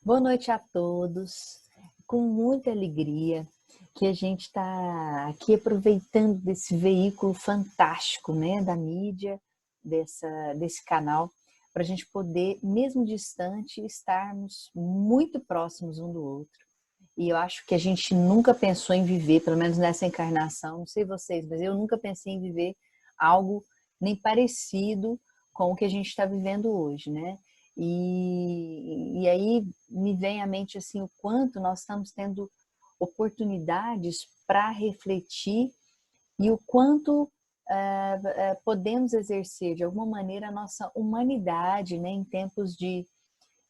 Boa noite a todos. Com muita alegria que a gente está aqui aproveitando desse veículo fantástico, né, da mídia, desse canal, para a gente poder, mesmo distante, estarmos muito próximos um do outro. E eu acho que a gente nunca pensou em viver, pelo menos nessa encarnação, não sei vocês, mas eu nunca pensei em viver algo nem parecido com o que a gente está vivendo hoje, né? E aí me vem à mente assim o quanto nós estamos tendo oportunidades para refletir e o quanto podemos exercer de alguma maneira a nossa humanidade, né, em tempos de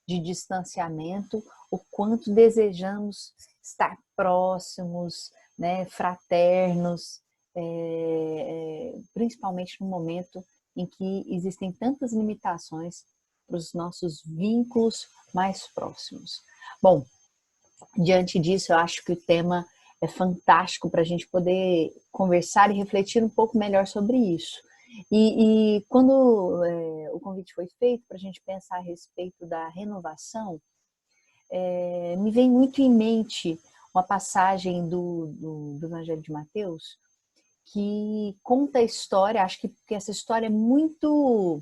distanciamento, o quanto desejamos estar próximos, né, fraternos, principalmente no momento em que existem tantas limitações para os nossos vínculos mais próximos. Bom, diante disso, eu acho que o tema é fantástico para a gente poder conversar e refletir um pouco melhor sobre isso. E quando o convite foi feito para a gente pensar a respeito da renovação, me vem muito em mente uma passagem do Evangelho de Mateus que conta a história, acho que essa história é muito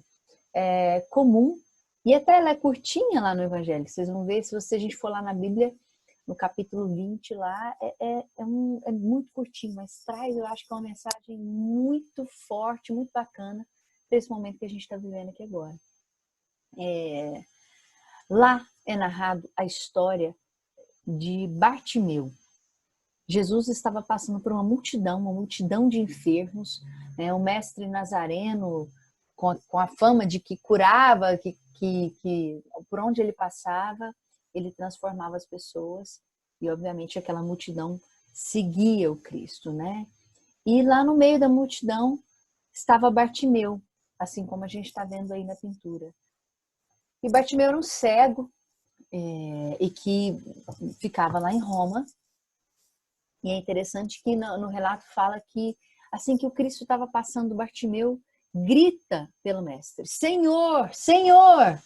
comum e até ela é curtinha lá no Evangelho. Vocês vão ver, se a gente for lá na Bíblia, no capítulo 20 lá, é muito curtinho, mas traz, eu acho que é uma mensagem muito forte, muito bacana para esse momento que a gente está vivendo aqui agora. Lá é narrado a história de Bartimeu. Jesus estava passando por uma multidão de enfermos, né? O mestre Nazareno, com a fama de que curava, que por onde ele passava, ele transformava as pessoas, e obviamente aquela multidão seguia o Cristo, né? E lá no meio da multidão estava Bartimeu, assim como a gente está vendo aí na pintura. E Bartimeu era um cego, e que ficava lá em Roma. E é interessante que no relato fala que assim que o Cristo estava passando, Bartimeu grita pelo mestre: Senhor, Senhor!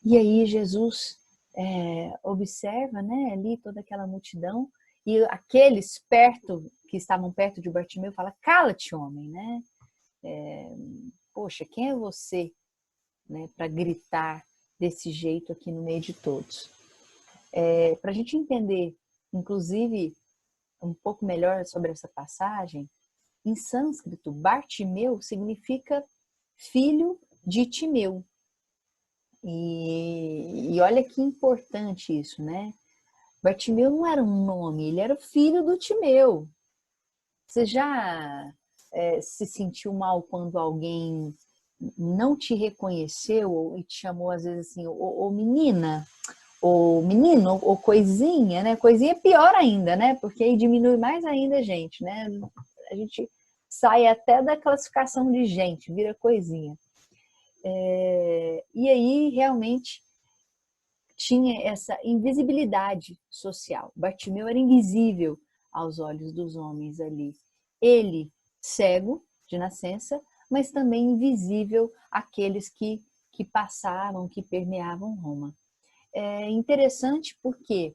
E aí Jesus observa, né, ali toda aquela multidão, e aqueles que estavam perto de Bartimeu fala: cala-te, homem, né? Poxa, quem é você, né, para gritar desse jeito aqui no meio de todos? Para a gente entender, inclusive, um pouco melhor sobre essa passagem, em sânscrito, Bartimeu significa filho de Timeu. E olha que importante isso, né? Bartimeu não era um nome, ele era o filho do Timeu. Você já se sentiu mal quando alguém não te reconheceu e te chamou às vezes assim, ô menina, ou menino, ou coisinha, né? Coisinha é pior ainda, né? Porque aí diminui mais ainda a gente, né? A gente sai até da classificação de gente, vira coisinha. E aí realmente tinha essa invisibilidade social. Bartimeu era invisível aos olhos dos homens ali. Ele, cego de nascença, mas também invisível àqueles que passavam, que permeavam Roma. É interessante porque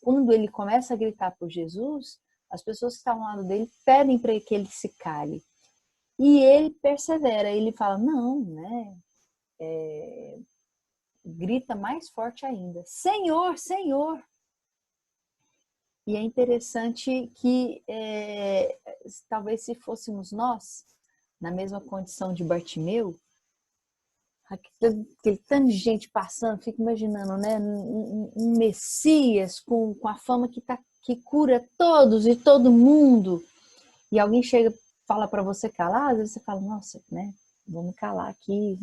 quando ele começa a gritar por Jesus, as pessoas que estavam ao lado dele pedem para que ele se cale. E ele persevera, ele fala, não, né? Grita mais forte ainda, Senhor, Senhor! E é interessante que talvez se fôssemos nós, na mesma condição de Bartimeu, aquele tanto de gente passando, fico imaginando, né? Um Messias com a fama que cura todos e todo mundo, e alguém chega fala para você calar, às vezes você fala, nossa, né? Vou me calar aqui,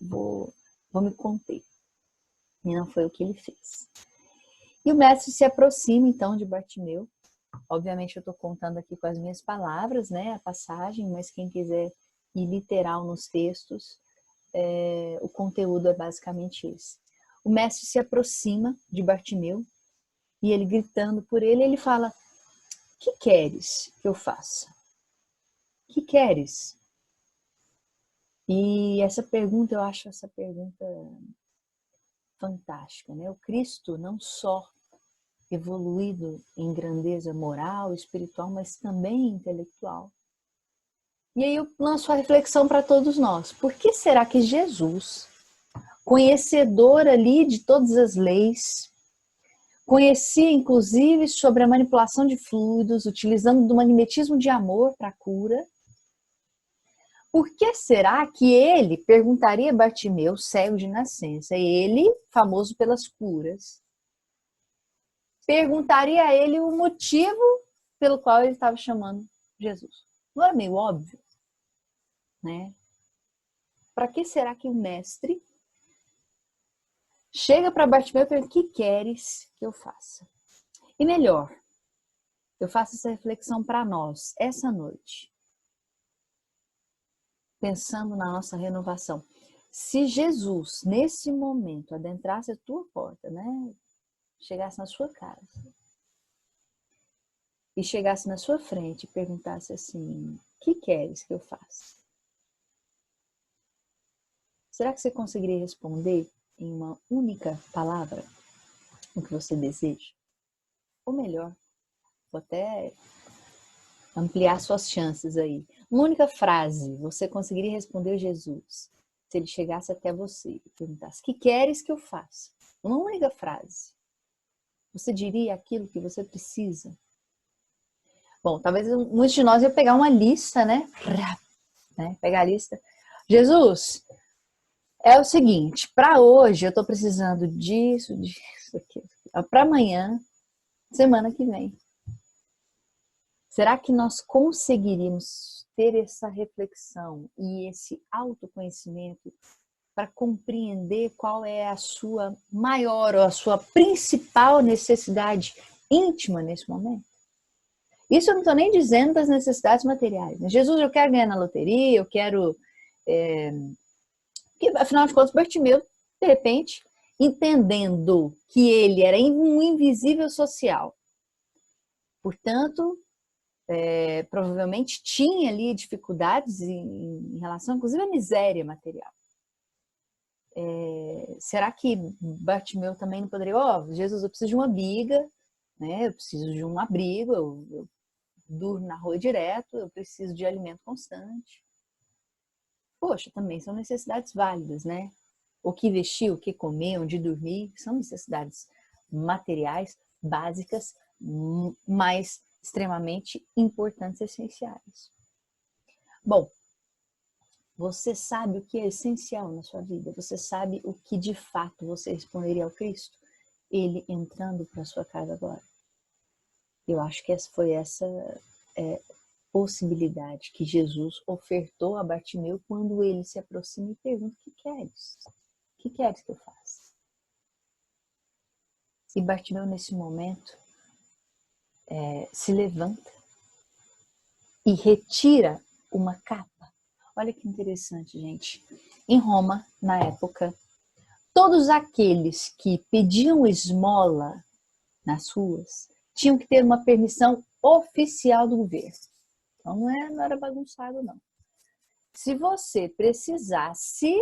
vou me conter. E não foi o que ele fez. E o mestre se aproxima então de Bartimeu. Obviamente eu estou contando aqui com as minhas palavras, né? A passagem, mas quem quiser ir literal nos textos, o conteúdo é basicamente esse. O mestre se aproxima de Bartimeu e ele gritando por ele, ele fala: que queres que eu faça? Que queres? E essa pergunta, eu acho essa pergunta fantástica, né? O Cristo não só evoluído em grandeza moral, espiritual, mas também intelectual. E aí eu lanço a reflexão para todos nós. Por que será que Jesus, conhecedor ali de todas as leis, conhecia inclusive sobre a manipulação de fluidos, utilizando do magnetismo de amor para a cura, por que será que ele perguntaria a Bartimeu, cego de nascença, ele, famoso pelas curas, perguntaria a ele o motivo pelo qual ele estava chamando Jesus? Não era meio óbvio, né? Para que será que o mestre chega para Bartimeu e pergunta: o que queres que eu faça? E melhor, eu faço essa reflexão para nós, essa noite, pensando na nossa renovação. Se Jesus, nesse momento, adentrasse a tua porta, né? Chegasse na sua casa e chegasse na sua frente e perguntasse assim: o que queres que eu faça? Será que você conseguiria responder em uma única palavra o que você deseja? Ou melhor, vou até ampliar suas chances aí. Uma única frase, você conseguiria responder a Jesus se ele chegasse até você e perguntasse: o que queres que eu faça? Uma única frase. Você diria aquilo que você precisa? Bom, talvez muitos de nós iam pegar uma lista, né? Pegar a lista. Jesus, é o seguinte, para hoje eu estou precisando disso, aquilo. Para amanhã, semana que vem. Será que nós conseguiríamos ter essa reflexão e esse autoconhecimento para compreender qual é a sua maior ou a sua principal necessidade íntima nesse momento? Isso eu não estou nem dizendo das necessidades materiais. Jesus, eu quero ganhar na loteria, eu quero... Porque, afinal de contas, Bartimeu, de repente, entendendo que ele era um invisível social, portanto, provavelmente tinha ali dificuldades em relação, inclusive, à miséria material. Será que Bartimeu também não poderia... Jesus, eu preciso de uma biga, né? Eu preciso de um abrigo, eu durmo na rua direto, eu preciso de alimento constante. Poxa, também são necessidades válidas, né? O que vestir, o que comer, onde dormir, são necessidades materiais, básicas, mas extremamente importantes e essenciais. Bom, você sabe o que é essencial na sua vida? Você sabe o que de fato você responderia ao Cristo? Ele entrando para a sua casa agora. Eu acho que foi essa possibilidade que Jesus ofertou a Bartimeu quando ele se aproxima e pergunta: o que queres? O que queres que eu faça? E Bartimeu, nesse momento, se levanta e retira uma capa. Olha que interessante, gente. Em Roma, na época, todos aqueles que pediam esmola nas ruas tinham que ter uma permissão oficial do governo. Então não era bagunçado, não. Se você precisasse,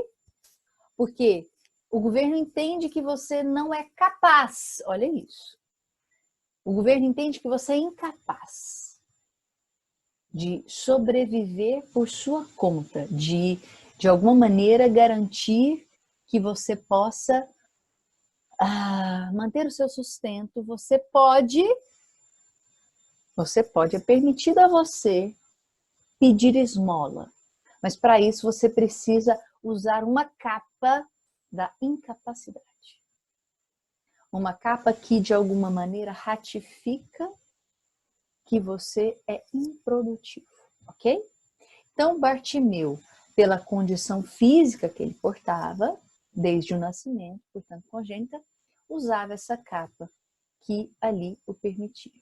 porque o governo entende que você não é capaz, olha isso. O governo entende que você é incapaz de sobreviver por sua conta, de alguma maneira garantir que você possa manter o seu sustento. É permitido a você pedir esmola, mas para isso você precisa usar uma capa da incapacidade. Uma capa que de alguma maneira ratifica que você é improdutivo, ok? Então Bartimeu, pela condição física que ele portava, desde o nascimento, portanto congênita, usava essa capa que ali o permitia.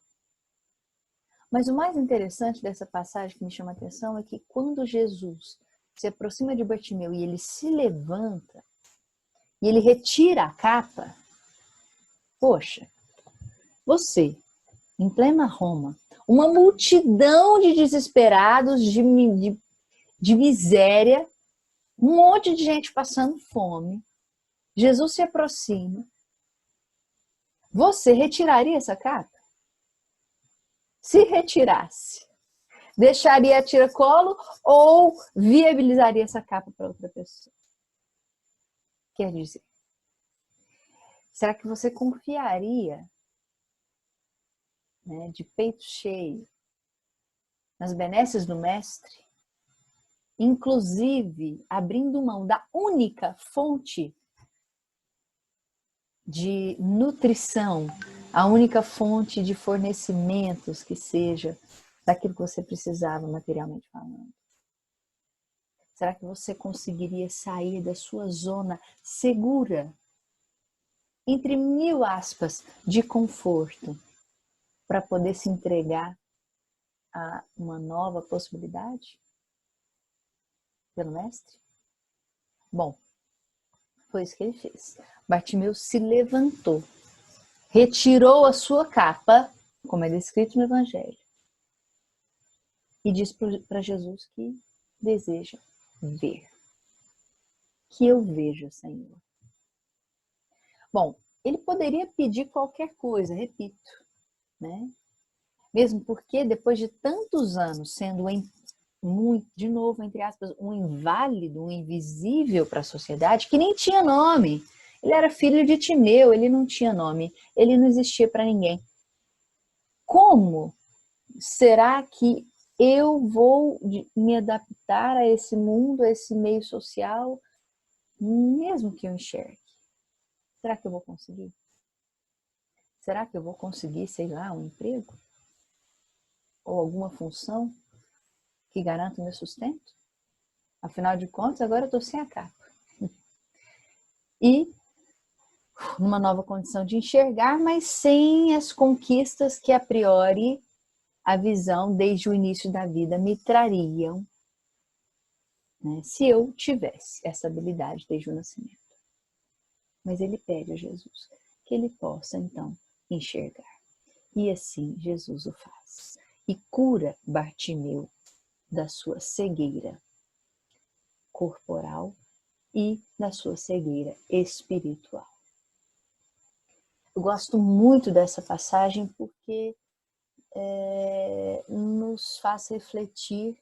Mas o mais interessante dessa passagem que me chama a atenção é que quando Jesus se aproxima de Bartimeu e ele se levanta e ele retira a capa, poxa, você, em plena Roma, uma multidão de desesperados, de miséria, um monte de gente passando fome, Jesus se aproxima. Você retiraria essa capa? Se retirasse, deixaria a tiracolo ou viabilizaria essa capa para outra pessoa? Quer dizer, será que você confiaria, né, de peito cheio nas benesses do Mestre, inclusive abrindo mão da única fonte de nutrição, a única fonte de fornecimentos que seja daquilo que você precisava materialmente falando? Será que você conseguiria sair da sua zona segura, entre mil aspas, de conforto, para poder se entregar a uma nova possibilidade pelo Mestre? Bom, foi isso que ele fez. Bartimeu se levantou, retirou a sua capa, como é descrito no Evangelho, e disse para Jesus que deseja ver. Que eu veja, Senhor. Bom, ele poderia pedir qualquer coisa, repito, né? Mesmo porque depois de tantos anos sendo de novo, entre aspas, um inválido, um invisível para a sociedade, que nem tinha nome. Ele era filho de Timeu, ele não tinha nome, ele não existia para ninguém. Como será que eu vou me adaptar a esse mundo, a esse meio social, mesmo que eu enxergue? Será que eu vou conseguir? Será que eu vou conseguir, sei lá, um emprego? Ou alguma função que garanta o meu sustento? Afinal de contas, agora eu estou sem a capa. E numa nova condição de enxergar, mas sem as conquistas que a priori a visão desde o início da vida me trariam, né, se eu tivesse essa habilidade desde o nascimento. Mas ele pede a Jesus que ele possa então enxergar. E assim Jesus o faz. E cura Bartimeu da sua cegueira corporal e da sua cegueira espiritual. Eu gosto muito dessa passagem porque nos faz refletir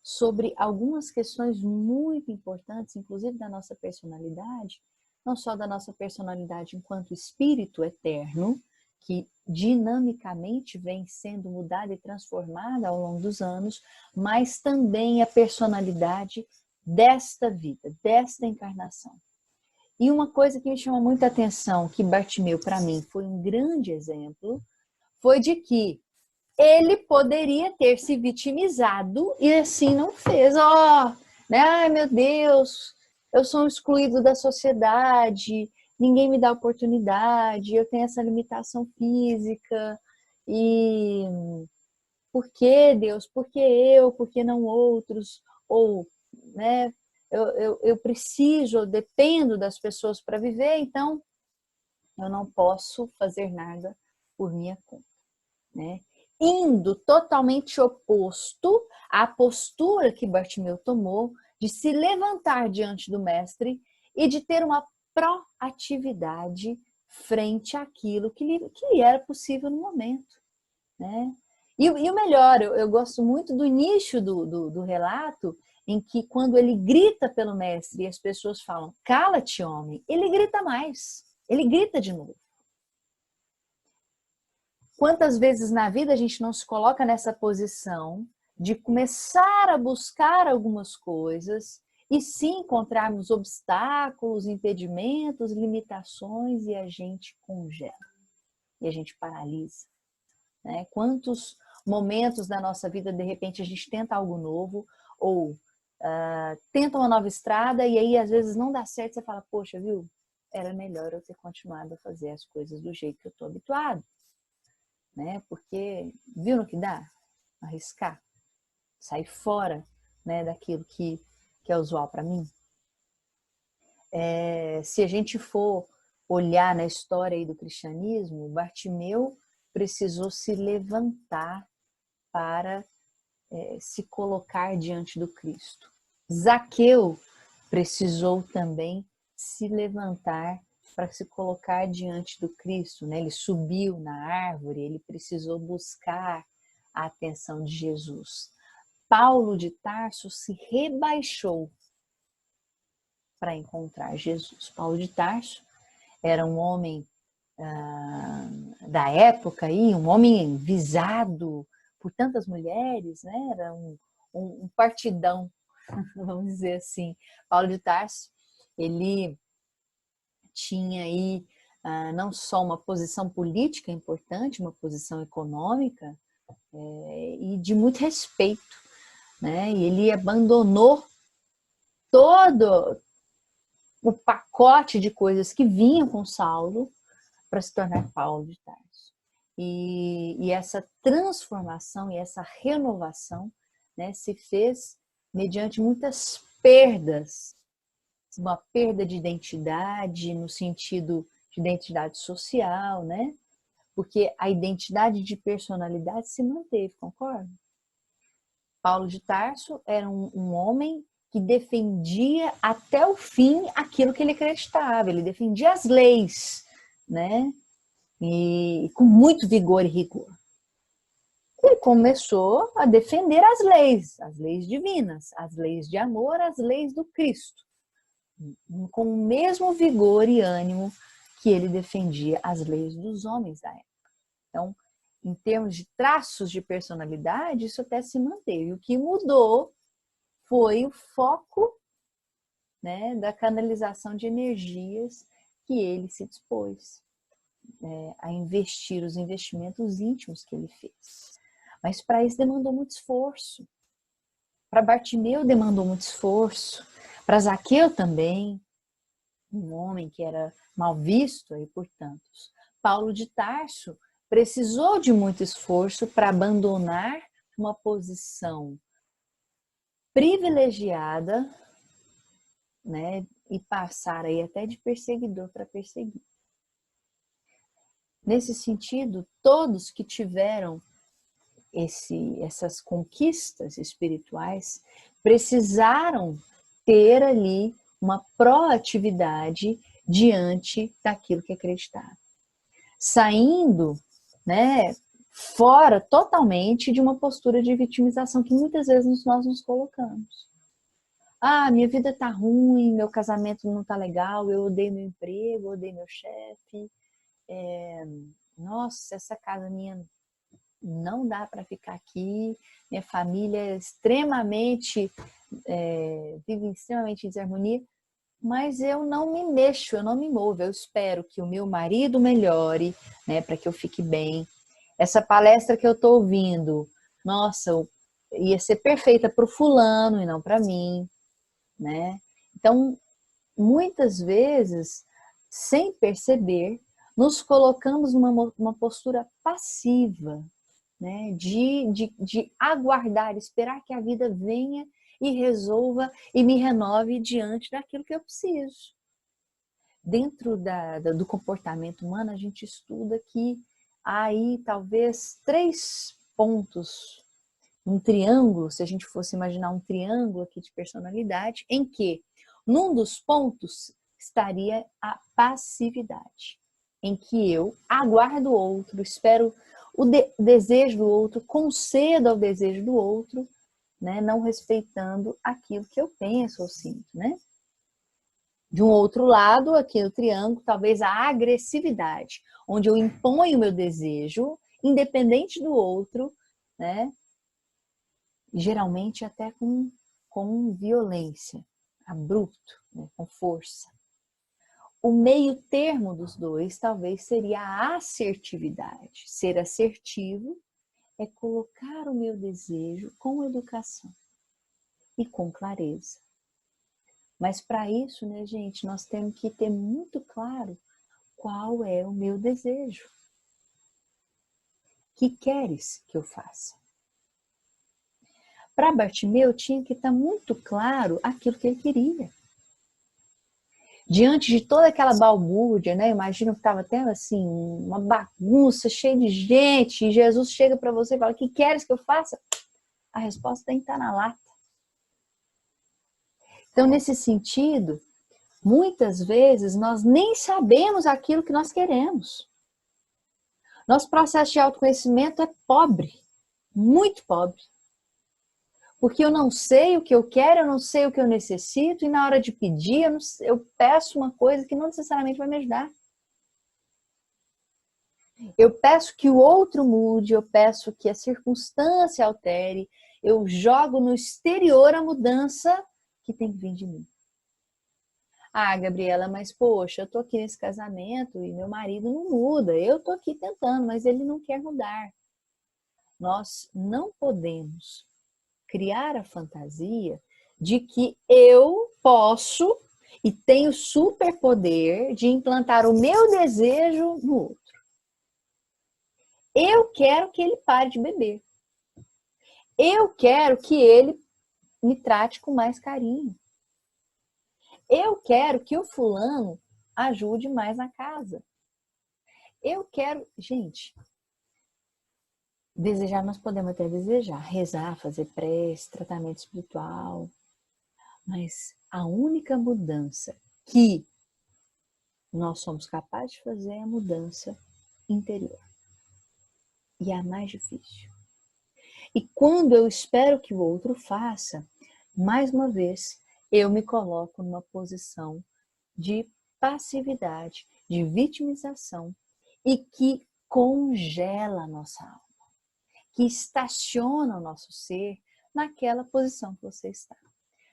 sobre algumas questões muito importantes, inclusive da nossa personalidade, não só da nossa personalidade enquanto espírito eterno, que dinamicamente vem sendo mudada e transformada ao longo dos anos, mas também a personalidade desta vida, desta encarnação. E uma coisa que me chama muita atenção, que Bartimeu para mim foi um grande exemplo, foi de que ele poderia ter se vitimizado e assim não fez. Né? Ai, meu Deus, eu sou um excluído da sociedade, ninguém me dá oportunidade, eu tenho essa limitação física. E por que, Deus? Por que eu? Por que não outros? Ou, né, eu preciso, eu dependo das pessoas para viver, então eu não posso fazer nada por minha conta, né? Indo totalmente oposto à postura que Bartimeu tomou de se levantar diante do mestre e de ter uma proatividade frente àquilo que lhe era possível no momento, né? E o melhor, eu gosto muito do início do relato, em que quando ele grita pelo mestre e as pessoas falam, cala-te, homem, ele grita mais, ele grita de novo. Quantas vezes na vida a gente não se coloca nessa posição de começar a buscar algumas coisas e sim encontrarmos obstáculos, impedimentos, limitações e a gente congela, e a gente paralisa, né? Quantos momentos da nossa vida, de repente, a gente tenta algo novo ou tenta uma nova estrada e aí às vezes não dá certo, você fala, poxa, viu? Era melhor eu ter continuado a fazer as coisas do jeito que eu estou habituado. Né? Porque viu no que dá? Arriscar, sair fora, né, daquilo que é usual para mim. Se a gente for olhar na história aí do cristianismo, Bartimeu precisou se levantar para se colocar diante do Cristo. Zaqueu precisou também se levantar para se colocar diante do Cristo, né? Ele subiu na árvore, ele precisou buscar a atenção de Jesus. Paulo de Tarso se rebaixou para encontrar Jesus. Paulo de Tarso era um homem da época, aí, um homem visado por tantas mulheres, né? Era um partidão, vamos dizer assim. Paulo de Tarso, ele tinha aí não só uma posição política importante, uma posição econômica e de muito respeito, né? E ele abandonou todo o pacote de coisas que vinham com Saulo para se tornar Paulo de Tarso. E essa transformação e essa renovação, né, se fez mediante muitas perdas, uma perda de identidade no sentido de identidade social, né? Porque a identidade de personalidade se manteve, concorda? Paulo de Tarso era um homem que defendia até o fim aquilo que ele acreditava, ele defendia as leis, né? E com muito vigor e rigor. Ele começou a defender as leis divinas, as leis de amor, as leis do Cristo, com o mesmo vigor e ânimo que ele defendia as leis dos homens da época. Então, em termos de traços de personalidade, isso até se manteve. O que mudou foi o foco, né, da canalização de energias que ele se dispôs a investir, os investimentos íntimos que ele fez. Mas para isso demandou muito esforço. Para Bartimeu demandou muito esforço. Para Zaqueu também, um homem que era mal visto aí por tantos. Paulo de Tarso precisou de muito esforço para abandonar uma posição privilegiada, né, e passar aí até de perseguidor para perseguir. Nesse sentido, todos que tiveram essas conquistas espirituais precisaram ter ali uma proatividade diante daquilo que acreditava. Saindo, né, fora totalmente de uma postura de vitimização que muitas vezes nós nos colocamos. Ah, minha vida tá ruim, meu casamento não tá legal, eu odeio meu emprego, eu odeio meu chefe. Nossa, essa casa minha não dá para ficar aqui, minha família é extremamente, vive extremamente em desarmonia, mas eu não me mexo, eu não me movo, eu espero que o meu marido melhore, né, para que eu fique bem. Essa palestra que eu estou ouvindo, nossa, ia ser perfeita para o fulano e não para mim, né? Então, muitas vezes, sem perceber, nos colocamos numa postura passiva, né? De aguardar, esperar que a vida venha e resolva e me renove diante daquilo que eu preciso. Dentro do comportamento humano, a gente estuda que há aí talvez 3 pontos, um triângulo, se a gente fosse imaginar um triângulo aqui de personalidade, em que num dos pontos estaria a passividade, em que eu aguardo o outro, espero o desejo do outro, concedo ao desejo do outro, né, não respeitando aquilo que eu penso ou sinto, né? De um outro lado, aqui no triângulo, talvez a agressividade, onde eu imponho o meu desejo, independente do outro, né? Geralmente até com violência, abrupto, né? Com força. O meio termo dos dois talvez seria a assertividade. Ser assertivo é colocar o meu desejo com educação e com clareza. Mas para isso, né, gente, nós temos que ter muito claro qual é o meu desejo. O que queres que eu faça? Para Bartimeu tinha que estar muito claro aquilo que ele queria. Diante de toda aquela balbúrdia, né? Imagino que estava até assim, uma bagunça, cheia de gente, e Jesus chega para você e fala: o que queres que eu faça? A resposta tem que estar na lata. Então, nesse sentido, Muitas vezes nós nem sabemos aquilo que nós queremos. Nosso processo de autoconhecimento é pobre, muito pobre. Porque eu não sei o que eu quero, eu não sei o que eu necessito, e na hora de pedir, eu peço uma coisa que não necessariamente vai me ajudar. Eu peço que o outro mude, eu peço que a circunstância altere, eu jogo no exterior a mudança que tem que vir de mim. Ah, Gabriela, mas poxa, eu tô aqui nesse casamento e meu marido não muda, eu tô aqui tentando, mas ele não quer mudar. Nós não podemos criar a fantasia de que eu posso e tenho superpoder de implantar o meu desejo no outro. Eu quero que ele pare de beber. Eu quero que ele me trate com mais carinho. Eu quero que o fulano ajude mais na casa. Eu quero... Gente, desejar nós podemos até desejar. Rezar, fazer prece, tratamento espiritual. Mas a única mudança que nós somos capazes de fazer é a mudança interior. E é a mais difícil. E quando eu espero que o outro faça, mais uma vez, eu me coloco numa posição de passividade, de vitimização e que congela a nossa alma, que estaciona o nosso ser naquela posição que você está.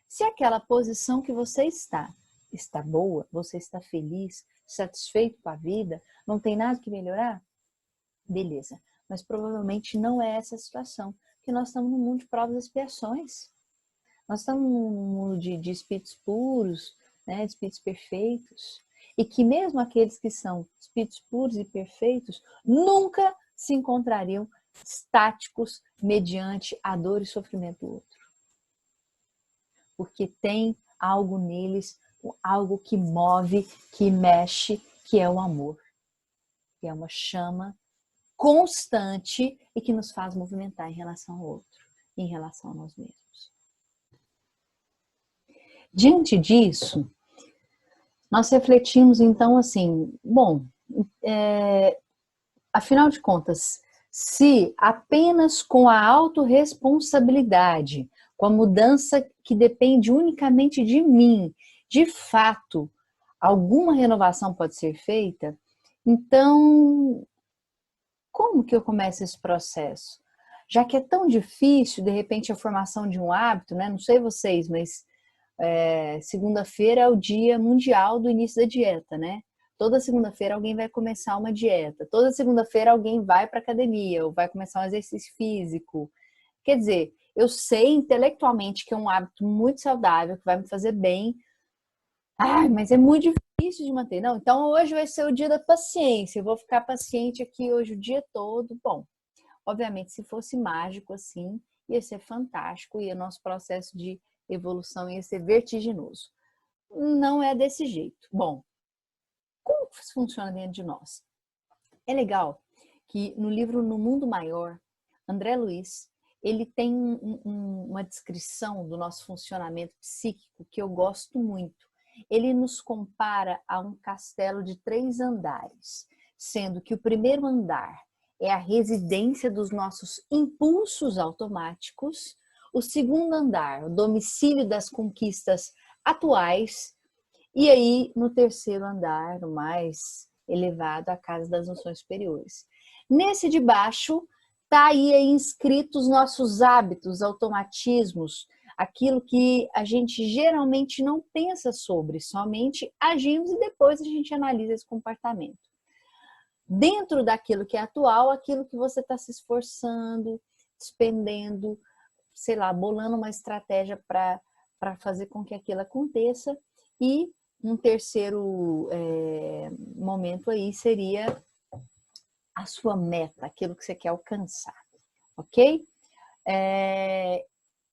Se aquela posição que você está boa, você está feliz, satisfeito com a vida, não tem nada que melhorar, beleza. Mas provavelmente não é essa a situação, porque nós estamos num mundo de provas e expiações. Nós estamos num mundo de espíritos puros, né, de espíritos perfeitos. E que mesmo aqueles que são espíritos puros e perfeitos nunca se encontrariam estáticos mediante a dor e sofrimento do outro. Porque tem algo neles, algo que move, que mexe, que é o amor. Que é uma chama constante e que nos faz movimentar em relação ao outro, em relação a nós mesmos. Diante disso, nós refletimos então assim, bom, afinal de contas, se apenas com a autorresponsabilidade, com a mudança que depende unicamente de mim, de fato, alguma renovação pode ser feita, então como que eu começo esse processo? Já que é tão difícil, de repente, a formação de um hábito, né? Não sei vocês, mas segunda-feira é o dia mundial do início da dieta, né? Toda segunda-feira alguém vai começar uma dieta. Toda segunda-feira alguém vai para academia ou vai começar um exercício físico. Quer dizer, eu sei intelectualmente que é um hábito muito saudável, que vai me fazer bem. Ai, mas é muito difícil de manter. Não, então hoje vai ser o dia da paciência. Eu vou ficar paciente aqui hoje o dia todo. Bom, obviamente, se fosse mágico assim, ia ser fantástico e o nosso processo de evolução ia ser vertiginoso. Não é desse jeito. Bom, como isso funciona dentro de nós? É legal que no livro No Mundo Maior, André Luiz, ele tem uma descrição do nosso funcionamento psíquico que eu gosto muito. Ele nos compara a um castelo de 3 andares, sendo que o primeiro andar é a residência dos nossos impulsos automáticos, o segundo andar, o domicílio das conquistas atuais, e aí no terceiro andar, o mais elevado, a casa das noções superiores. Nesse de baixo, está aí inscritos os nossos hábitos, automatismos, aquilo que a gente geralmente não pensa sobre, somente agimos e depois a gente analisa esse comportamento. Dentro daquilo que é atual, aquilo que você está se esforçando, despendendo, sei lá, bolando uma estratégia para fazer com que aquilo aconteça. E um terceiro momento aí seria a sua meta, aquilo que você quer alcançar, ok?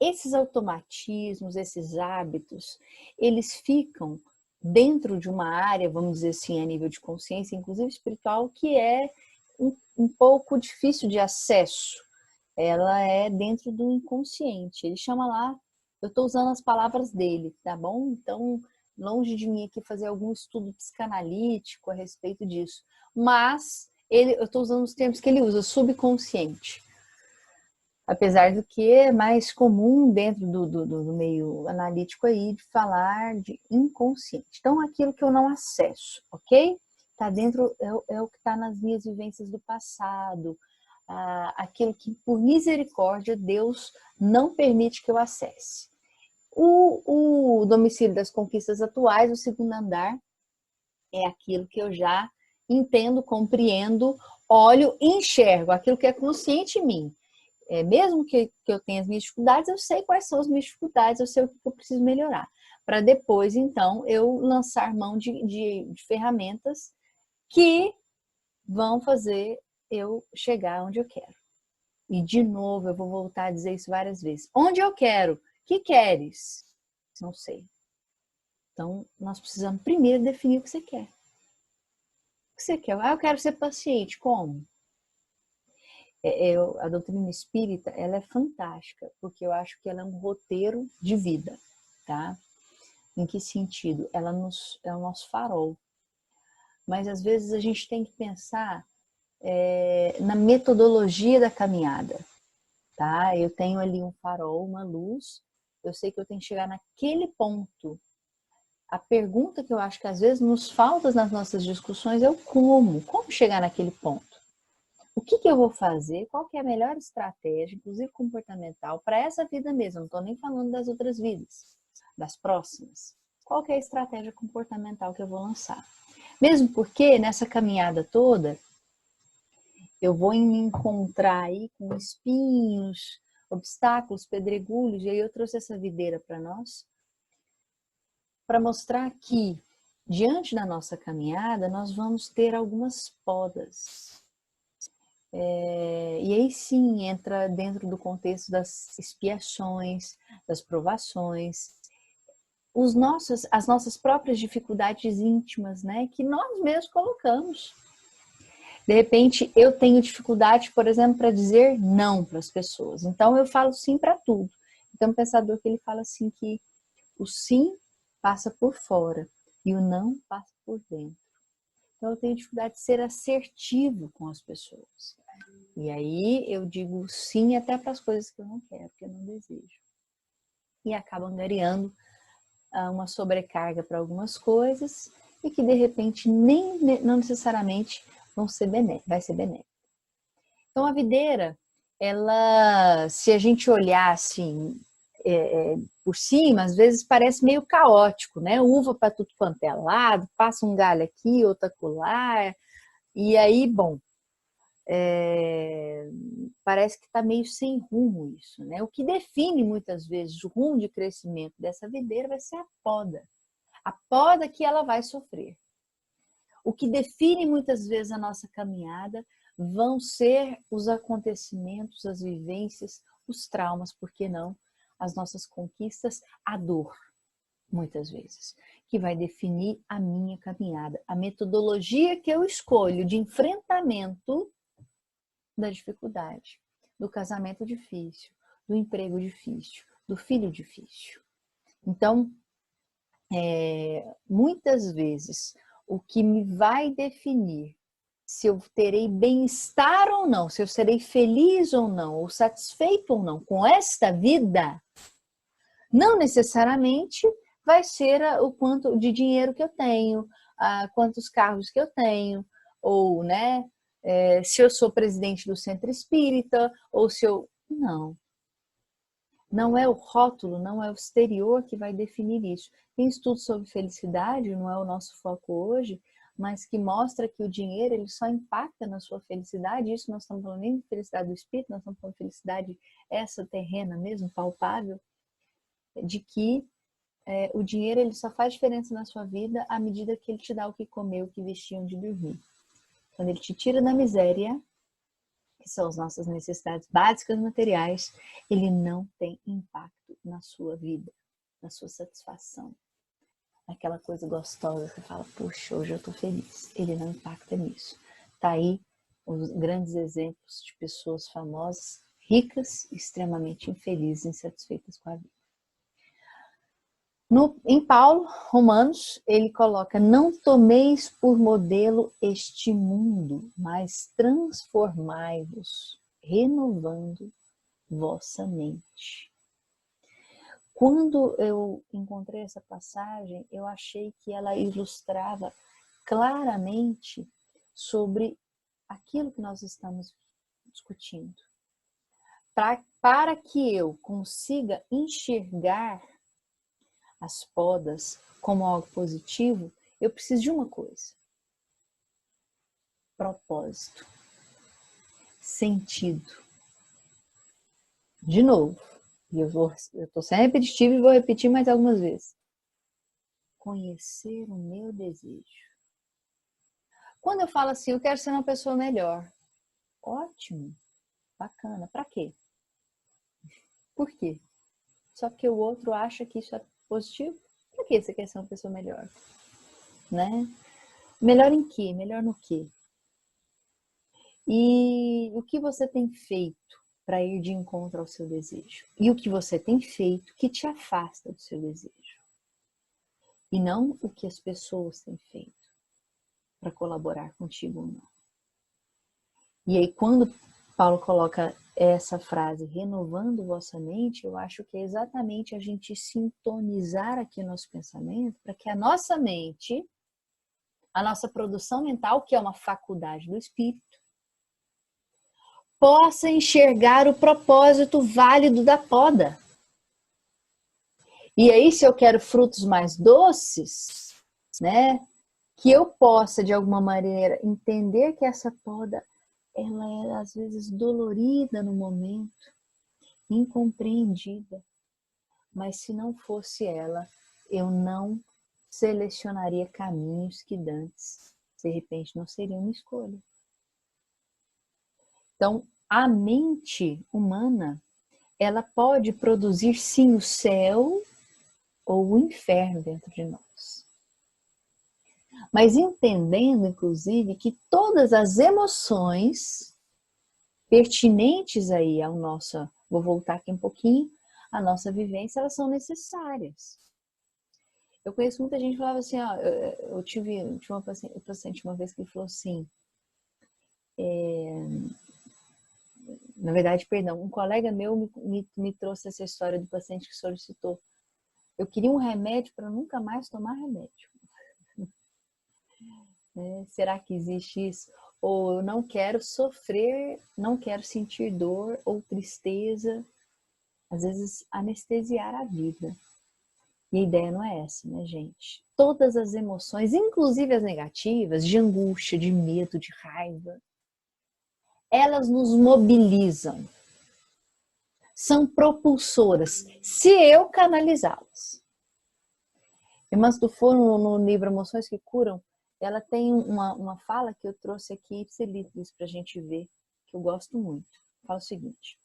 Esses automatismos, esses hábitos, eles ficam dentro de uma área, vamos dizer assim, a nível de consciência, inclusive espiritual, que é um pouco difícil de acesso. Ela é dentro do inconsciente. Ele chama lá, eu estou usando as palavras dele, tá bom? Então, Longe de mim aqui fazer algum estudo psicanalítico a respeito disso. Mas eu estou usando os termos que ele usa, subconsciente. Apesar do que é mais comum dentro do meio analítico aí de falar de inconsciente. Então, aquilo que eu não acesso, ok? Está dentro, é o que está nas minhas vivências do passado, aquilo que, por misericórdia, Deus não permite que eu acesse. O domicílio das conquistas atuais, o segundo andar, é aquilo que eu já entendo, compreendo, olho e enxergo, aquilo que é consciente em mim. Mesmo que eu tenha as minhas dificuldades, eu sei quais são as minhas dificuldades, eu sei o que eu preciso melhorar. Para depois, então, eu lançar mão de ferramentas que vão fazer eu chegar onde eu quero. E, de novo, eu vou voltar a dizer isso várias vezes. Onde eu quero? Que queres? Não sei. Então, nós precisamos primeiro definir o que você quer. O que você quer? Eu quero ser paciente. Como? A doutrina espírita, ela é fantástica, porque eu acho que ela é um roteiro de vida, tá? Em que sentido? Ela é o nosso farol. Mas, às vezes, a gente tem que pensar na metodologia da caminhada, tá? Eu tenho ali um farol, uma luz, eu sei que eu tenho que chegar naquele ponto. A pergunta que eu acho que, às vezes, nos falta nas nossas discussões é o como. Como chegar naquele ponto? O que eu vou fazer? Qual que é a melhor estratégia, inclusive comportamental, para essa vida mesmo? Não estou nem falando das outras vidas, das próximas. Qual que é a estratégia comportamental que eu vou lançar? Mesmo porque nessa caminhada toda, eu vou me encontrar aí com espinhos, obstáculos, pedregulhos, e aí eu trouxe essa videira para nós, para mostrar que, diante da nossa caminhada, nós vamos ter algumas podas. E aí sim entra dentro do contexto das expiações, das provações, as nossas próprias dificuldades íntimas, né, que nós mesmos colocamos. De repente, eu tenho dificuldade, por exemplo, para dizer não para as pessoas. Então, eu falo sim para tudo. Então, um pensador que ele fala assim que o sim passa por fora e o não passa por dentro. Então, eu tenho dificuldade de ser assertivo com as pessoas. E aí eu digo sim até para as coisas que eu não quero, que eu não desejo. E acabo angariando uma sobrecarga para algumas coisas e que de repente não necessariamente vai ser benéfico. Então a videira, ela, se a gente olhar assim por cima, às vezes parece meio caótico, né? Uva para tudo quanto é lado, passa um galho aqui, outro acolá, e aí, bom, parece que está meio sem rumo isso, né? O que define muitas vezes o rumo de crescimento dessa videira vai ser a poda que ela vai sofrer. O que define muitas vezes a nossa caminhada vão ser os acontecimentos, as vivências, os traumas, por que não? As nossas conquistas, a dor, muitas vezes, que vai definir a minha caminhada, a metodologia que eu escolho de enfrentamento da dificuldade, do casamento difícil, do emprego difícil, do filho difícil. Então, muitas vezes, o que me vai definir se eu terei bem-estar ou não, se eu serei feliz ou não, ou satisfeito ou não com esta vida, não necessariamente vai ser o quanto de dinheiro que eu tenho, quantos carros que eu tenho, ou, né, se eu sou presidente do centro espírita, ou se eu... Não. Não é o rótulo, não é o exterior que vai definir isso. Tem estudos sobre felicidade, não é o nosso foco hoje, mas que mostra que o dinheiro ele só impacta na sua felicidade. Isso nós estamos falando nem de felicidade do espírito, nós estamos falando de felicidade essa terrena mesmo, palpável, de que o dinheiro ele só faz diferença na sua vida à medida que ele te dá o que comer, o que vestir, onde dormir. Quando ele te tira da miséria, que são as nossas necessidades básicas materiais, ele não tem impacto na sua vida, na sua satisfação. Aquela coisa gostosa que você fala, puxa, hoje eu tô feliz. Ele não impacta nisso. Tá aí os grandes exemplos de pessoas famosas, ricas, extremamente infelizes, insatisfeitas com a vida. Em Paulo, Romanos, ele coloca: não tomeis por modelo este mundo, mas transformai-vos, renovando vossa mente. Quando eu encontrei essa passagem, eu achei que ela ilustrava claramente sobre aquilo que nós estamos discutindo. Para que eu consiga enxergar as podas como algo positivo, eu preciso de uma coisa: propósito, sentido. De novo, e eu estou sendo repetitivo e vou repetir mais algumas vezes. Conhecer o meu desejo. Quando eu falo assim, eu quero ser uma pessoa melhor. Ótimo, bacana. Para quê? Por quê? Só porque o outro acha que isso é positivo? Para que você quer ser uma pessoa melhor? Né? Melhor em quê? Melhor no quê? E o que você tem feito para ir de encontro ao seu desejo? E o que você tem feito que te afasta do seu desejo? E não o que as pessoas têm feito para colaborar contigo ou não. E aí, quando Paulo coloca essa frase, renovando vossa mente, eu acho que é exatamente a gente sintonizar aqui o nosso pensamento para que a nossa mente, a nossa produção mental, que é uma faculdade do espírito, possa enxergar o propósito válido da poda. E aí, se eu quero frutos mais doces, né, que eu possa, de alguma maneira, entender que essa poda, ela é, às vezes, dolorida no momento, incompreendida. Mas se não fosse ela, eu não selecionaria caminhos que antes, de repente, não seriam uma escolha. Então, a mente humana, ela pode produzir sim o céu ou o inferno dentro de nós. Mas entendendo, inclusive, que todas as emoções pertinentes aí ao nosso, vou voltar aqui um pouquinho, a nossa vivência, elas são necessárias. Eu conheço muita gente que falava assim, ó, eu tive uma paciente uma vez que falou assim, na verdade, perdão, um colega meu me trouxe essa história do paciente que solicitou: eu queria um remédio para nunca mais tomar remédio. Né? Será que existe isso? Ou eu não quero sofrer, não quero sentir dor ou tristeza, às vezes anestesiar a vida. E a ideia não é essa, né, gente? Todas as emoções, inclusive as negativas, de angústia, de medo, de raiva, elas nos mobilizam. São propulsoras, se eu canalizá-las. Irmãs do Fogo, no livro Emoções que Curam, ela tem uma fala que eu trouxe aqui, ipsilitris, para a gente ver, que eu gosto muito. Fala o seguinte: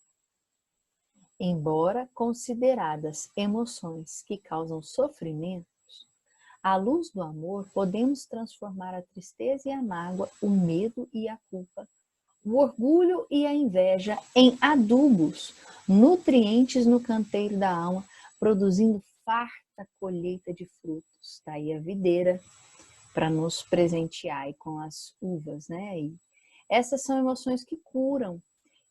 embora consideradas emoções que causam sofrimentos, à luz do amor podemos transformar a tristeza e a mágoa, o medo e a culpa, o orgulho e a inveja em adubos, nutrientes no canteiro da alma, produzindo farta colheita de frutos. Tá aí a videira para nos presentear com as uvas, né? E essas são emoções que curam,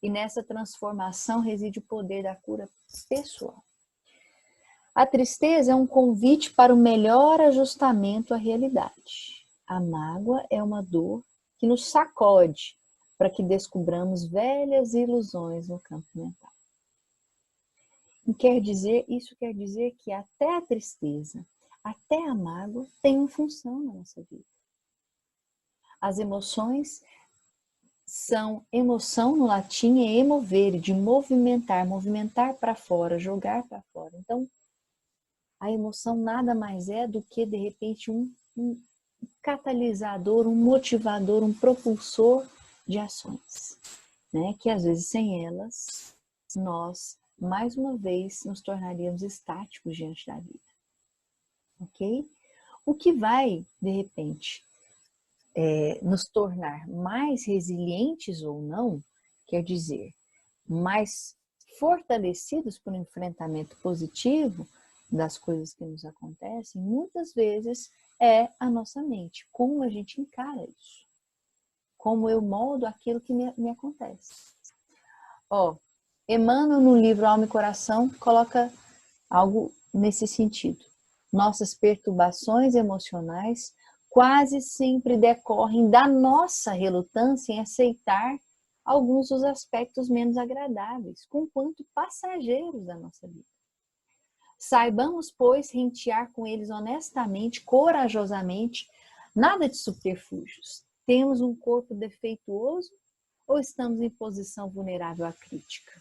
e nessa transformação reside o poder da cura pessoal. A tristeza é um convite para o melhor ajustamento à realidade. A mágoa é uma dor que nos sacode para que descubramos velhas ilusões no campo mental. Isso quer dizer que até a tristeza, até a mágoa tem uma função na nossa vida. As emoções são, emoção no latim é emovere, de movimentar, movimentar para fora, jogar para fora. Então, a emoção nada mais é do que, de repente, um catalisador, um motivador, um propulsor de ações, né? Que às vezes sem elas, nós, mais uma vez, nos tornaríamos estáticos diante da vida. Ok? O que vai, de repente, nos tornar mais resilientes ou não, quer dizer, mais fortalecidos para um enfrentamento positivo, das coisas que nos acontecem, muitas vezes é a nossa mente. Como a gente encara isso? Como eu moldo aquilo que me acontece. Ó, Emmanuel, no livro Alma e Coração, coloca algo nesse sentido. Nossas perturbações emocionais quase sempre decorrem da nossa relutância em aceitar alguns dos aspectos menos agradáveis, conquanto passageiros da nossa vida. Saibamos, pois, rentear com eles honestamente, corajosamente, nada de subterfúgios. Temos um corpo defeituoso ou estamos em posição vulnerável à crítica?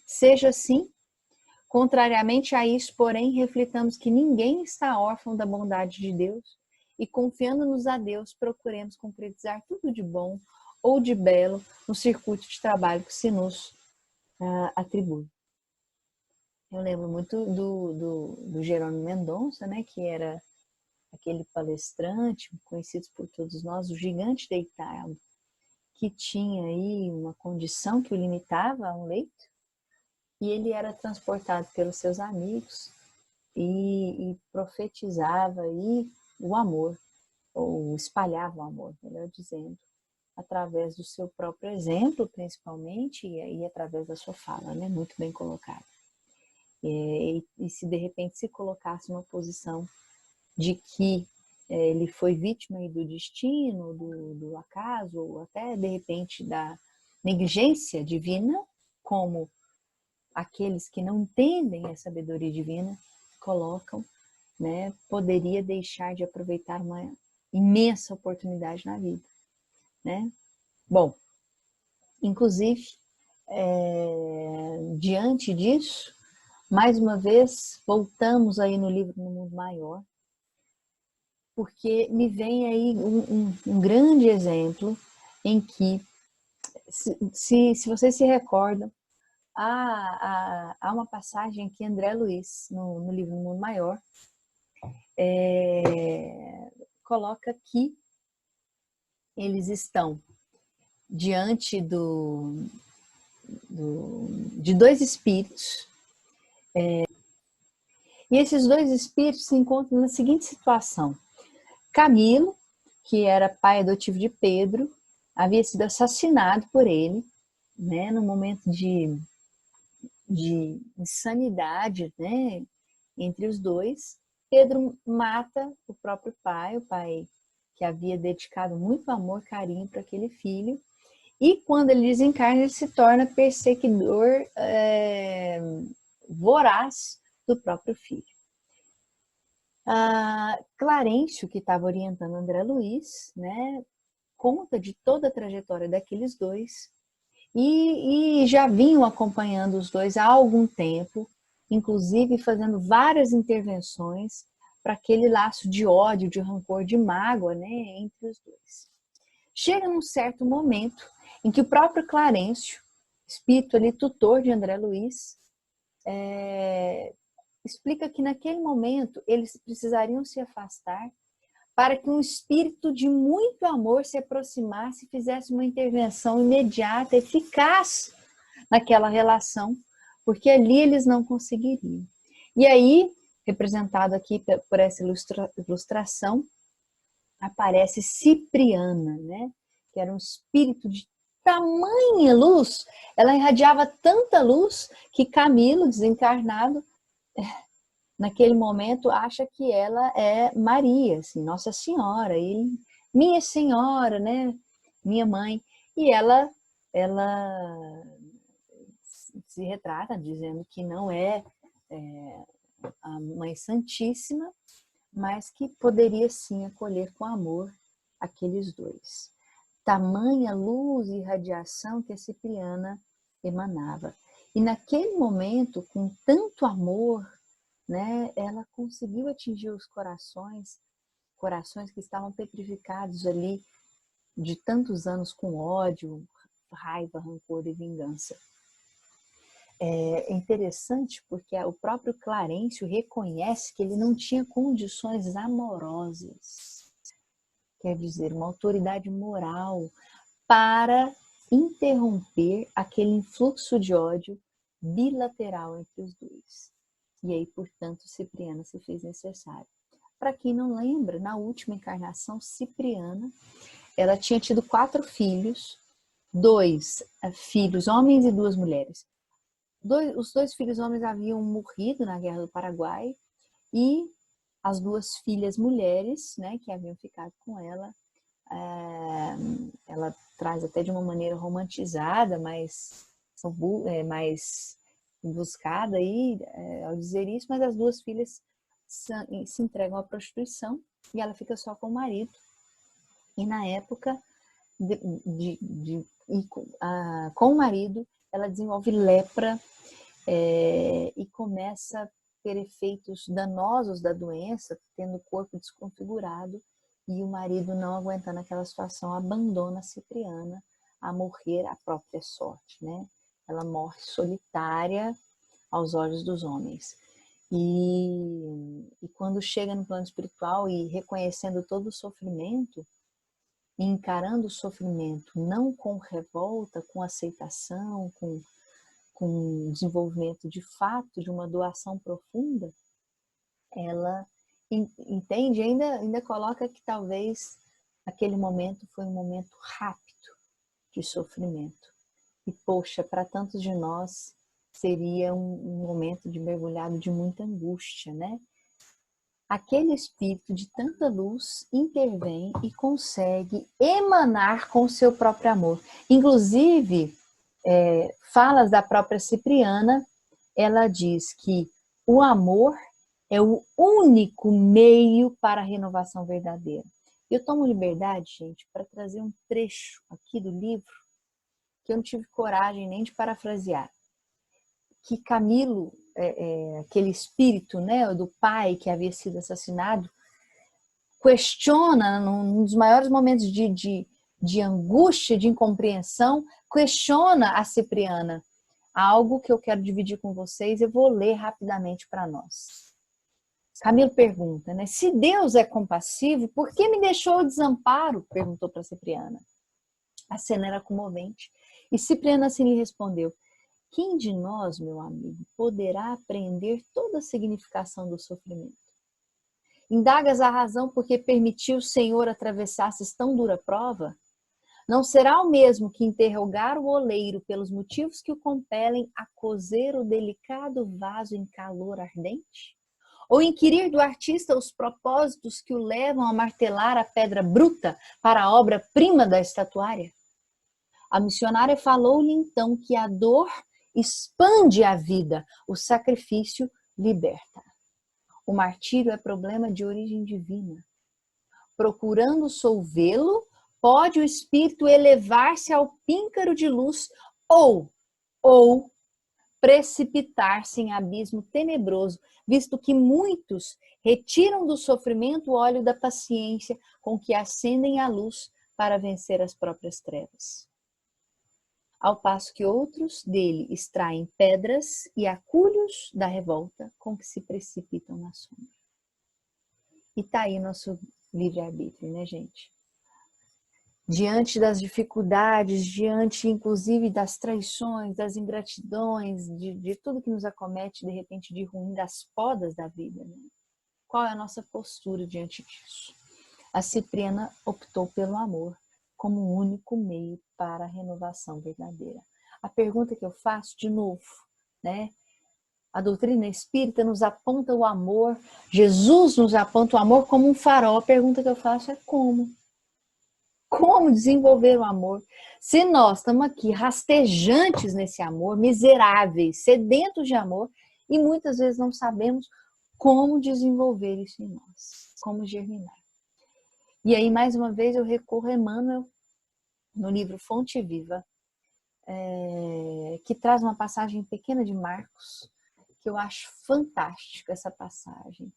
Seja assim, contrariamente a isso, porém, reflitamos que ninguém está órfão da bondade de Deus e, confiando-nos a Deus, procuremos concretizar tudo de bom ou de belo no circuito de trabalho que se nos atribui. Eu lembro muito do Jerônimo Mendonça, né, que era aquele palestrante, conhecido por todos nós, o gigante deitado, que tinha aí uma condição que o limitava a um leito, e ele era transportado pelos seus amigos e profetizava aí o amor, ou espalhava o amor, melhor dizendo, através do seu próprio exemplo, principalmente, e através da sua fala, né, muito bem colocado. E se de repente se colocasse numa posição de que ele foi vítima aí do destino, do acaso, ou até de repente da negligência divina, como aqueles que não entendem a sabedoria divina colocam, né, poderia deixar de aproveitar uma imensa oportunidade na vida, né? Bom, inclusive, diante disso, mais uma vez, voltamos aí no livro No Mundo Maior, porque me vem aí um grande exemplo em que, se vocês se recordam, há uma passagem que André Luiz, no livro No Mundo Maior, coloca que eles estão diante de dois espíritos, e esses dois espíritos se encontram na seguinte situação. Camilo, que era pai adotivo de Pedro, havia sido assassinado por ele, né, no momento de insanidade, né, entre os dois. Pedro mata o próprio pai, o pai que havia dedicado muito amor, carinho para aquele filho, e quando ele desencarna, ele se torna perseguidor voraz do próprio filho. Clarencio, que estava orientando André Luiz, né, conta de toda a trajetória daqueles dois e já vinham acompanhando os dois há algum tempo, inclusive fazendo várias intervenções para aquele laço de ódio, de rancor, de mágoa, né, entre os dois. Chega num certo momento em que o próprio Clarencio, espírito ali tutor de André Luiz, explica que naquele momento eles precisariam se afastar para que um espírito de muito amor se aproximasse e fizesse uma intervenção imediata, eficaz naquela relação, porque ali eles não conseguiriam. E aí, representado aqui por essa ilustração, aparece Cipriana, né? Que era um espírito de tamanha luz, ela irradiava tanta luz que Camilo, desencarnado, naquele momento acha que ela é Maria, assim, Nossa Senhora, e minha senhora, né, minha mãe, e ela se retrata dizendo que não é a Mãe Santíssima, mas que poderia sim acolher com amor aqueles dois. Tamanha luz e radiação que a Cipriana emanava. E naquele momento, com tanto amor, né, ela conseguiu atingir os corações que estavam petrificados ali de tantos anos com ódio, raiva, rancor e vingança. É interessante porque o próprio Clarencio reconhece que ele não tinha condições amorosas, quer dizer, uma autoridade moral para interromper aquele influxo de ódio bilateral entre os dois. E aí, portanto, Cipriana se fez necessária. Para quem não lembra, na última encarnação, Cipriana, ela tinha tido 4 filhos, 2 filhos homens e 2 mulheres. Os 2 filhos homens haviam morrido na Guerra do Paraguai e as 2 filhas mulheres, né, que haviam ficado com ela traz até de uma maneira romantizada, mais embuscada aí, ao dizer isso, mas as 2 filhas se entregam à prostituição e ela fica só com o marido. E na época, com o marido, ela desenvolve lepra e começa a ter efeitos danosos da doença, tendo o corpo desconfigurado, e o marido, não aguentando aquela situação, abandona a Cipriana a morrer à própria sorte, né? Ela morre solitária aos olhos dos homens. E quando chega no plano espiritual e reconhecendo todo o sofrimento, e encarando o sofrimento não com revolta, com aceitação, com desenvolvimento de fato, de uma doação profunda, ela entende, ainda coloca que talvez aquele momento foi um momento rápido de sofrimento. E poxa, para tantos de nós seria um momento de mergulhado de muita angústia, né? Aquele espírito de tanta luz intervém e consegue emanar com o seu próprio amor. Inclusive, falas da própria Cipriana, ela diz que o amor é o único meio para a renovação verdadeira. Eu tomo liberdade, gente, para trazer um trecho aqui do livro que eu não tive coragem nem de parafrasear. Que Camilo, aquele espírito, né, do pai que havia sido assassinado, questiona, num dos maiores momentos de angústia, de incompreensão, questiona a Cipriana. Algo que eu quero dividir com vocês, eu vou ler rapidamente para nós. Camilo pergunta, né? Se Deus é compassivo, por que me deixou o desamparo? Perguntou para Cipriana. A cena era comovente. E Cipriana assim lhe respondeu: quem de nós, meu amigo, poderá apreender toda a significação do sofrimento? Indagas a razão porque permitiu o Senhor atravessasses tão dura prova? Não será o mesmo que interrogar o oleiro pelos motivos que o compelem a cozer o delicado vaso em calor ardente? Ou inquirir do artista os propósitos que o levam a martelar a pedra bruta para a obra-prima da estatuária? A missionária falou-lhe então que a dor expande a vida, o sacrifício liberta. O martírio é problema de origem divina. Procurando solvê-lo, pode o espírito elevar-se ao píncaro de luz ou precipitar-se em abismo tenebroso, visto que muitos retiram do sofrimento o óleo da paciência com que acendem a luz para vencer as próprias trevas. Ao passo que outros dele extraem pedras e acúlios da revolta com que se precipitam na sombra. E tá aí nosso livre-arbítrio, né, gente? Diante das dificuldades, diante inclusive das traições, das ingratidões, de tudo que nos acomete de repente de ruim, das podas da vida, né? Qual é a nossa postura diante disso? A Cipriana optou pelo amor como o único meio para a renovação verdadeira. A pergunta que eu faço de novo, né? A doutrina espírita nos aponta o amor, Jesus nos aponta o amor como um farol. A pergunta que eu faço é como? Como desenvolver o amor? Se nós estamos aqui rastejantes nesse amor, miseráveis, sedentos de amor, e muitas vezes não sabemos como desenvolver isso em nós, como germinar. E aí, mais uma vez, eu recorro a Emmanuel, no livro Fonte Viva, que traz uma passagem pequena de Marcos, que eu acho fantástico essa passagem,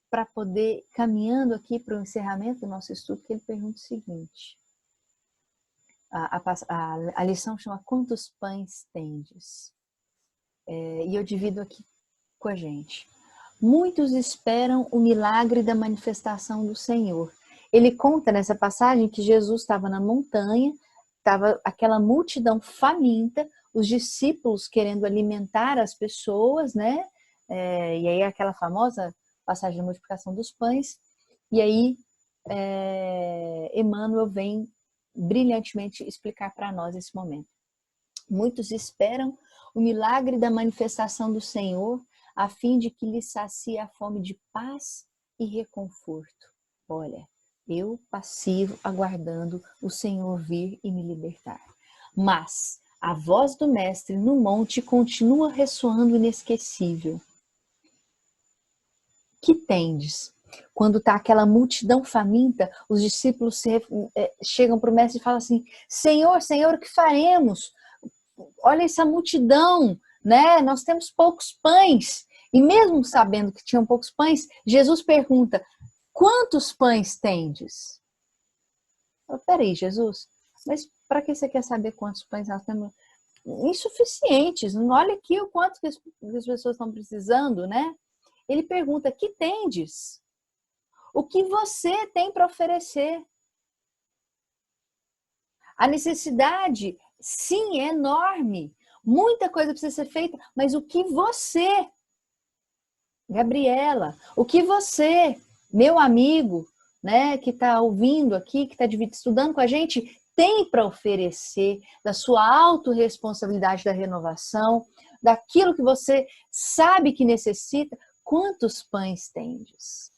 para poder, caminhando aqui para o encerramento do nosso estudo, que ele pergunta o seguinte, a lição chama Quantos Pães Tendes? E eu divido aqui com a gente. Muitos esperam o milagre da manifestação do Senhor. Ele conta nessa passagem que Jesus estava na montanha, estava aquela multidão faminta, os discípulos querendo alimentar as pessoas, né? E aí aquela famosa passagem da multiplicação dos pães, e aí Emmanuel vem brilhantemente explicar para nós esse momento. Muitos esperam o milagre da manifestação do Senhor, a fim de que lhes sacie a fome de paz e reconforto. Olha, eu passivo aguardando o Senhor vir e me libertar. Mas a voz do Mestre no monte continua ressoando inesquecível. Que tendes? Quando está aquela multidão faminta, os discípulos chegam para o Mestre e falam assim: Senhor, Senhor, o que faremos? Olha essa multidão, né? Nós temos poucos pães. E mesmo sabendo que tinham poucos pães, Jesus pergunta: quantos pães tendes? Peraí, Jesus, mas para que você quer saber quantos pães nós temos? Insuficientes. Olha aqui o quanto que as pessoas estão precisando, né? Ele pergunta: que tendes? O que você tem para oferecer? A necessidade, sim, é enorme. Muita coisa precisa ser feita, mas o que você, Gabriela, o que você, meu amigo, né, que está ouvindo aqui, que está estudando com a gente, tem para oferecer da sua autorresponsabilidade da renovação, daquilo que você sabe que necessita? Quantos pães tendes?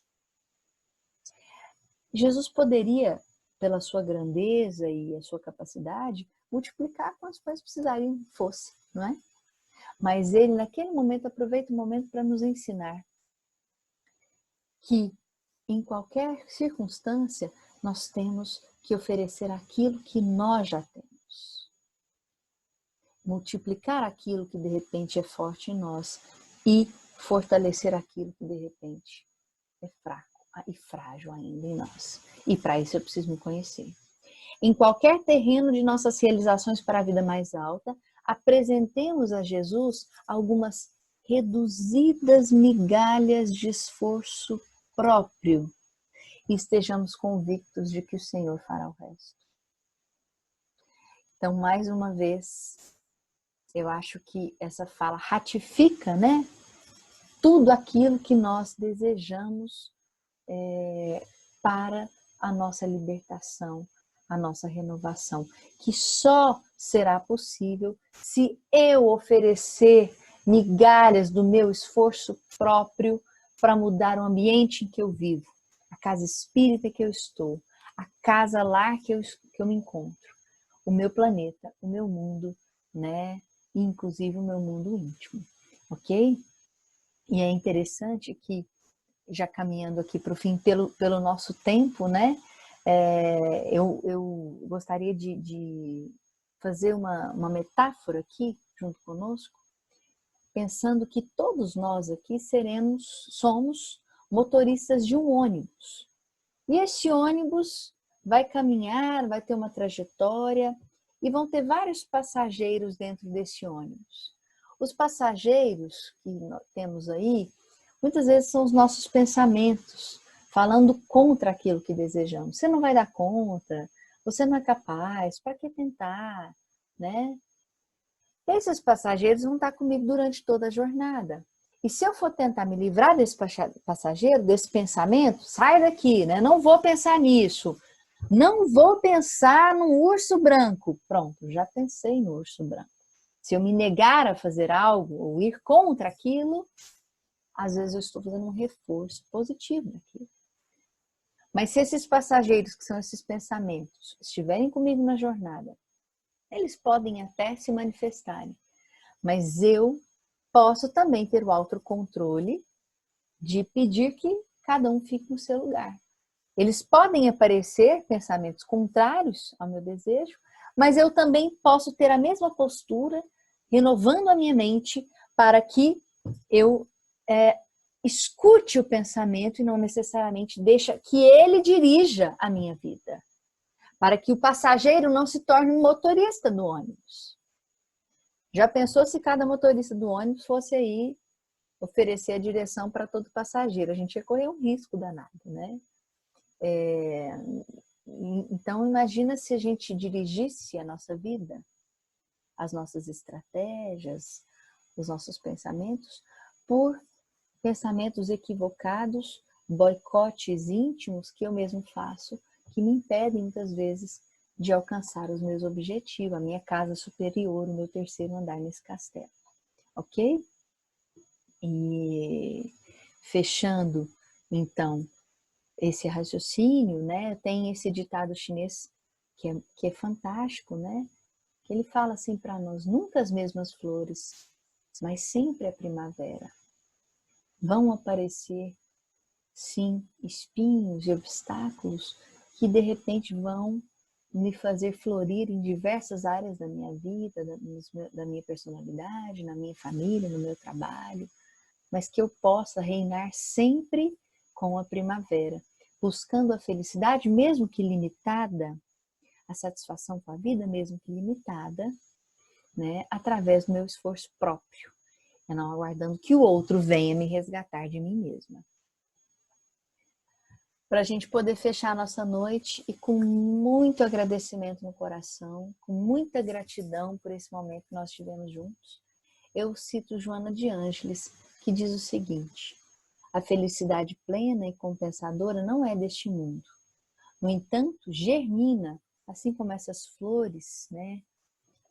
Jesus poderia, pela sua grandeza e a sua capacidade, multiplicar quantos pães precisariam fosse, não é? Mas ele, naquele momento, aproveita o momento para nos ensinar que, em qualquer circunstância, nós temos que oferecer aquilo que nós já temos. Multiplicar aquilo que, de repente, é forte em nós e fortalecer aquilo que, de repente, é fraco e frágil ainda em nós. E para isso eu preciso me conhecer. Em qualquer terreno de nossas realizações para a vida mais alta, apresentemos a Jesus algumas reduzidas migalhas de esforço próprio e estejamos convictos de que o Senhor fará o resto. Então, mais uma vez, eu acho que essa fala ratifica, né, tudo aquilo que nós desejamos para a nossa libertação, a nossa renovação, que só será possível se eu oferecer migalhas do meu esforço próprio para mudar o ambiente em que eu vivo, a casa espírita que eu estou, a casa lar que eu me encontro, o meu planeta, o meu mundo, né? E inclusive o meu mundo íntimo, ok? E é interessante que, já caminhando aqui para o fim, pelo nosso tempo, né? Eu gostaria de fazer uma metáfora aqui, junto conosco, pensando que todos nós aqui somos motoristas de um ônibus. E esse ônibus vai caminhar, vai ter uma trajetória e vão ter vários passageiros dentro desse ônibus. Os passageiros que nós temos aí, muitas vezes são os nossos pensamentos, falando contra aquilo que desejamos. Você não vai dar conta, você não é capaz, para que tentar, né? Esses passageiros vão estar comigo durante toda a jornada. E se eu for tentar me livrar desse passageiro, desse pensamento, sai daqui, né? Não vou pensar nisso. Não vou pensar num urso branco. Pronto, já pensei no urso branco. Se eu me negar a fazer algo ou ir contra aquilo, às vezes eu estou fazendo um reforço positivo daquilo. Mas se esses passageiros, que são esses pensamentos, estiverem comigo na jornada, eles podem até se manifestarem, mas eu posso também ter o autocontrole de pedir que cada um fique no seu lugar. Eles podem aparecer pensamentos contrários ao meu desejo, mas eu também posso ter a mesma postura, renovando a minha mente para que eu escute o pensamento e não necessariamente deixe que ele dirija a minha vida. Para que o passageiro não se torne um motorista do ônibus. Já pensou se cada motorista do ônibus fosse aí oferecer a direção para todo passageiro? A gente ia correr um risco danado, né? Então, imagina se a gente dirigisse a nossa vida, as nossas estratégias, os nossos pensamentos, por pensamentos equivocados, boicotes íntimos que eu mesmo faço, que me impedem muitas vezes de alcançar os meus objetivos, a minha casa superior, o meu terceiro andar nesse castelo, ok? E fechando, então, esse raciocínio, né, tem esse ditado chinês que é fantástico, né? Que ele fala assim para nós: nunca as mesmas flores, mas sempre a primavera. Vão aparecer, sim, espinhos e obstáculos que de repente vão me fazer florir em diversas áreas da minha vida, da minha personalidade, na minha família, no meu trabalho, mas que eu possa reinar sempre com a primavera, buscando a felicidade, mesmo que limitada, a satisfação com a vida, mesmo que limitada, né, através do meu esforço próprio, e não aguardando que o outro venha me resgatar de mim mesma. Para a gente poder fechar a nossa noite e com muito agradecimento no coração, com muita gratidão por esse momento que nós tivemos juntos, eu cito Joana de Ângeles, que diz o seguinte: a felicidade plena e compensadora não é deste mundo. No entanto, germina, assim como essas flores, né?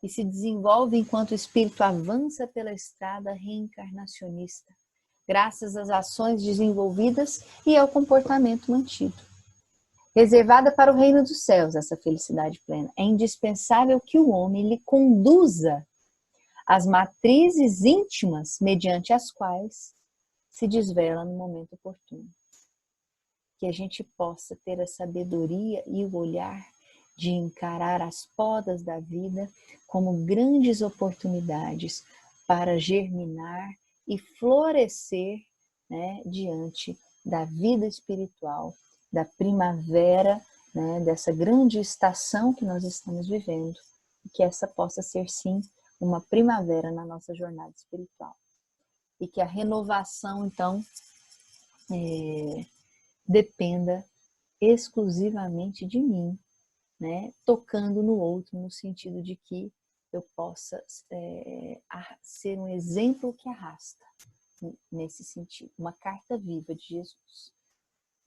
E se desenvolve enquanto o espírito avança pela estrada reencarnacionista, graças às ações desenvolvidas e ao comportamento mantido. Reservada para o reino dos céus, essa felicidade plena, é indispensável que o homem lhe conduza às matrizes íntimas mediante as quais se desvela no momento oportuno. Que a gente possa ter a sabedoria e o olhar de encarar as podas da vida como grandes oportunidades para germinar e florescer, né, diante da vida espiritual, da primavera, né, dessa grande estação que nós estamos vivendo, e que essa possa ser sim uma primavera na nossa jornada espiritual. E que a renovação, então, dependa exclusivamente de mim, né? Tocando no outro, no sentido de que eu possa ser um exemplo que arrasta, nesse sentido, uma carta viva de Jesus.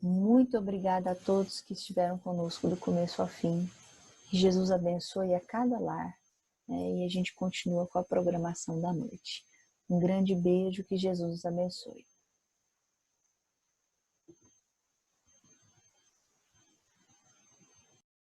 Muito obrigada a todos que estiveram conosco do começo ao fim. Que Jesus abençoe a cada lar, né? E a gente continua com a programação da noite. Um grande beijo, que Jesus os abençoe.